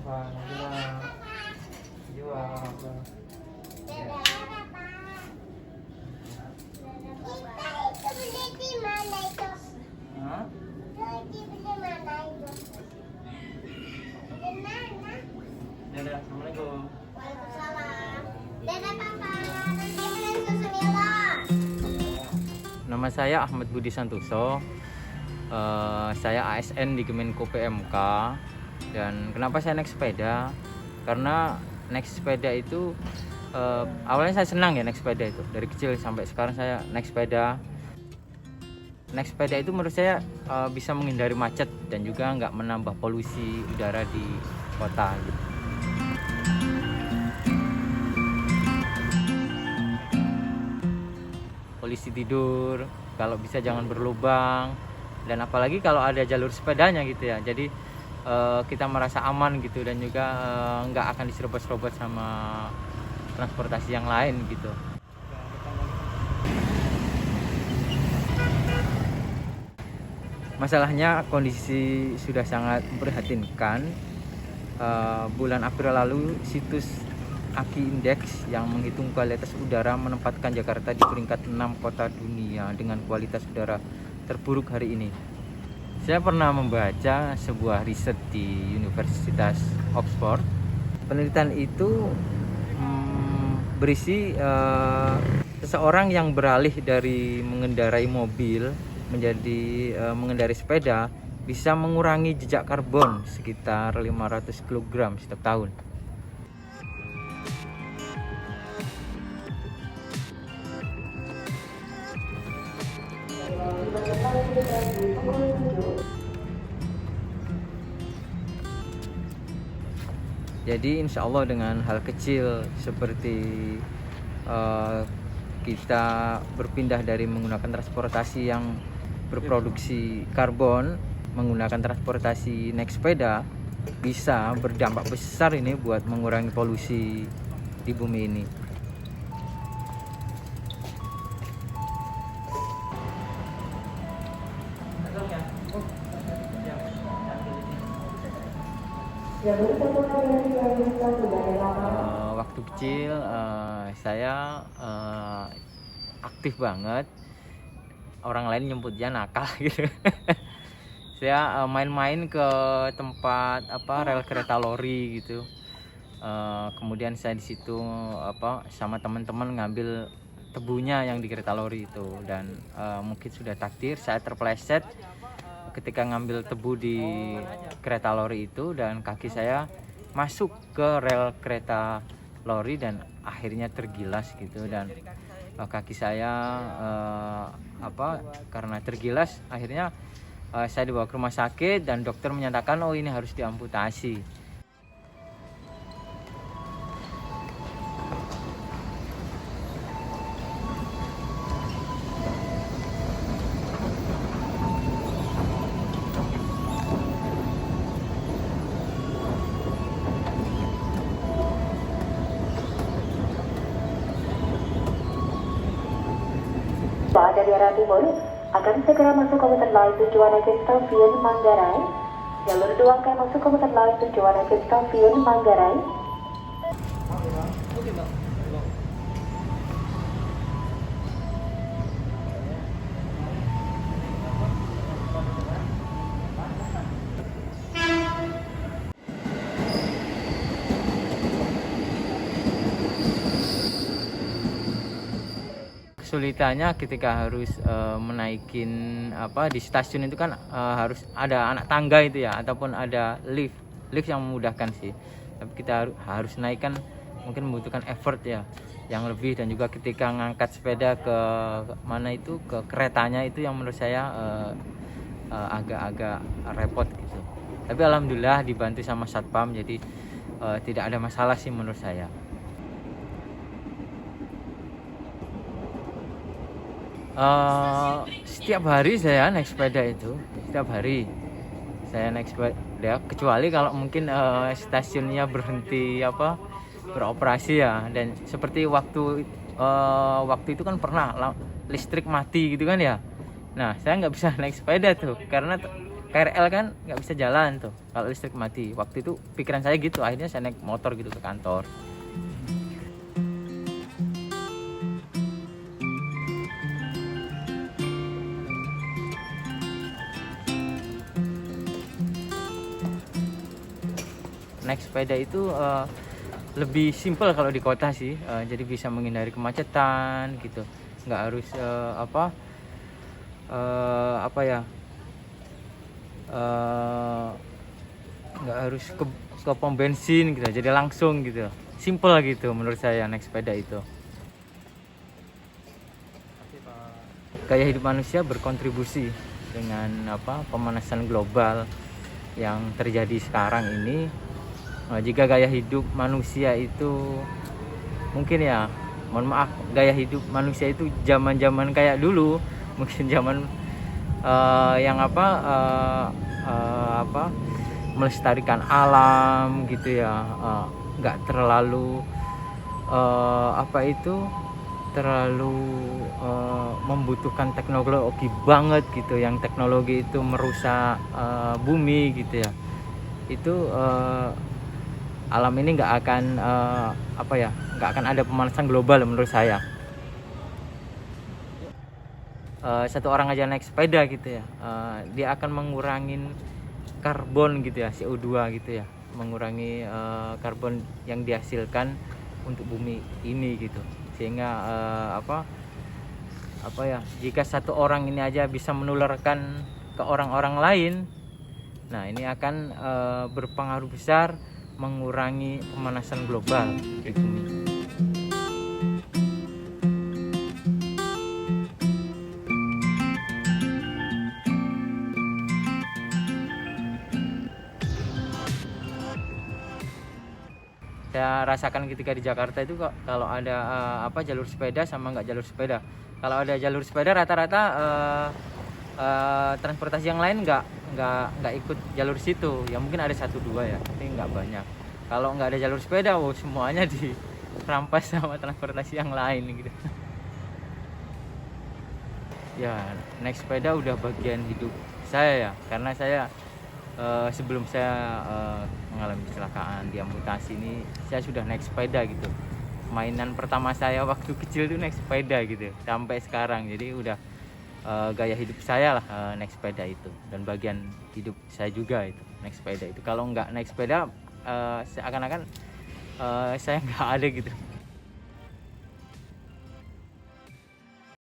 apa? Jual apa? Ya. Hah? Dadah, assalamualaikum. Nama saya Ahmad Budi Santoso. Saya ASN di Kemenko PMK. Dan kenapa saya naik sepeda? Karena naik sepeda itu awalnya saya senang ya naik sepeda itu. Dari kecil sampai sekarang saya naik sepeda. Naik sepeda itu menurut saya bisa menghindari macet dan juga nggak menambah polusi udara di kota gitu. Polisi tidur, kalau bisa jangan berlubang, dan apalagi kalau ada jalur sepedanya gitu ya. Jadi kita merasa aman gitu dan juga nggak akan diserobot-serobot sama transportasi yang lain gitu. Masalahnya kondisi sudah sangat memprihatinkan. Bulan April lalu situs Aki Index yang menghitung kualitas udara menempatkan Jakarta di peringkat 6 kota dunia dengan kualitas udara terburuk hari ini. Saya pernah membaca sebuah riset di Universitas Oxford. Penelitian itu berisi seseorang yang beralih dari mengendarai mobil menjadi mengendarai sepeda bisa mengurangi jejak karbon sekitar 500 kg setiap tahun. Jadi insya Allah dengan hal kecil seperti kita berpindah dari menggunakan transportasi yang berproduksi karbon, menggunakan transportasi naik sepeda, bisa berdampak besar ini buat mengurangi polusi di bumi ini. Waktu kecil saya aktif banget. Orang lain nyebutnya nakal gitu. Saya main-main ke tempat rel kereta lori gitu. Kemudian saya di situ sama teman-teman ngambil tebunya yang di kereta lori itu, dan mungkin sudah takdir saya terpeleset ketika ngambil tebu di kereta lori itu, dan kaki saya masuk ke rel kereta lori dan akhirnya tergilas gitu, dan kaki saya karena tergilas akhirnya saya dibawa ke rumah sakit dan dokter menyatakan oh ini harus diamputasi. Dari arah timur akan segera masuk komuter lain tujuan ke stasiun Manggarai. Jalur 2 akan masuk komuter lain tujuan ke stasiun Manggarai. Kesulitannya ketika harus menaikin di stasiun itu kan harus ada anak tangga itu ya, ataupun ada lift yang memudahkan sih. Tapi kita harus naikkan mungkin membutuhkan effort ya yang lebih, dan juga ketika ngangkat sepeda ke mana itu ke keretanya itu yang menurut saya agak-agak repot gitu. Tapi alhamdulillah dibantu sama satpam, jadi tidak ada masalah sih menurut saya. Setiap hari saya naik sepeda itu, setiap hari saya naik sepeda, kecuali kalau mungkin stasiunnya berhenti beroperasi ya. Dan seperti waktu itu kan pernah listrik mati gitu kan ya. Nah saya nggak bisa naik sepeda tuh karena KRL kan nggak bisa jalan tuh kalau listrik mati. Waktu itu pikiran saya gitu, akhirnya saya naik motor gitu ke kantor. Naik sepeda itu lebih simpel kalau di kota sih, jadi bisa menghindari kemacetan gitu, nggak harus apa ya, nggak harus ke pom bensin gitu, jadi langsung gitu, simple gitu menurut saya naik sepeda itu. Gaya hidup manusia berkontribusi dengan pemanasan global yang terjadi sekarang ini. Jika gaya hidup manusia itu mungkin ya, mohon maaf, gaya hidup manusia itu zaman-zaman kayak dulu, mungkin zaman yang melestarikan alam gitu ya, nggak terlalu terlalu membutuhkan teknologi banget gitu, yang teknologi itu merusak bumi gitu ya. Itu alam ini nggak akan nggak akan ada pemanasan global menurut saya. Satu orang aja naik sepeda gitu ya, dia akan mengurangin karbon gitu ya, CO2 gitu ya, mengurangi karbon yang dihasilkan untuk bumi ini gitu. Sehingga jika satu orang ini aja bisa menularkan ke orang-orang lain, nah ini akan berpengaruh besar mengurangi pemanasan global di bumi. Saya rasakan ketika di Jakarta itu kok kalau ada jalur sepeda sama nggak jalur sepeda. Kalau ada jalur sepeda rata-rata transportasi yang lain nggak ikut jalur situ, ya mungkin ada 1-2 ya, tapi nggak banyak. Kalau nggak ada jalur sepeda, semuanya dirampas sama transportasi yang lain gitu. Ya, naik sepeda udah bagian hidup saya ya, karena saya sebelum saya mengalami kecelakaan diamputasi ini, saya sudah naik sepeda gitu. Mainan pertama saya waktu kecil itu naik sepeda gitu, sampai sekarang. Jadi udah gaya hidup saya lah naik sepeda itu, dan bagian hidup saya juga itu naik sepeda itu. Kalau nggak naik sepeda seakan-akan saya nggak ada gitu.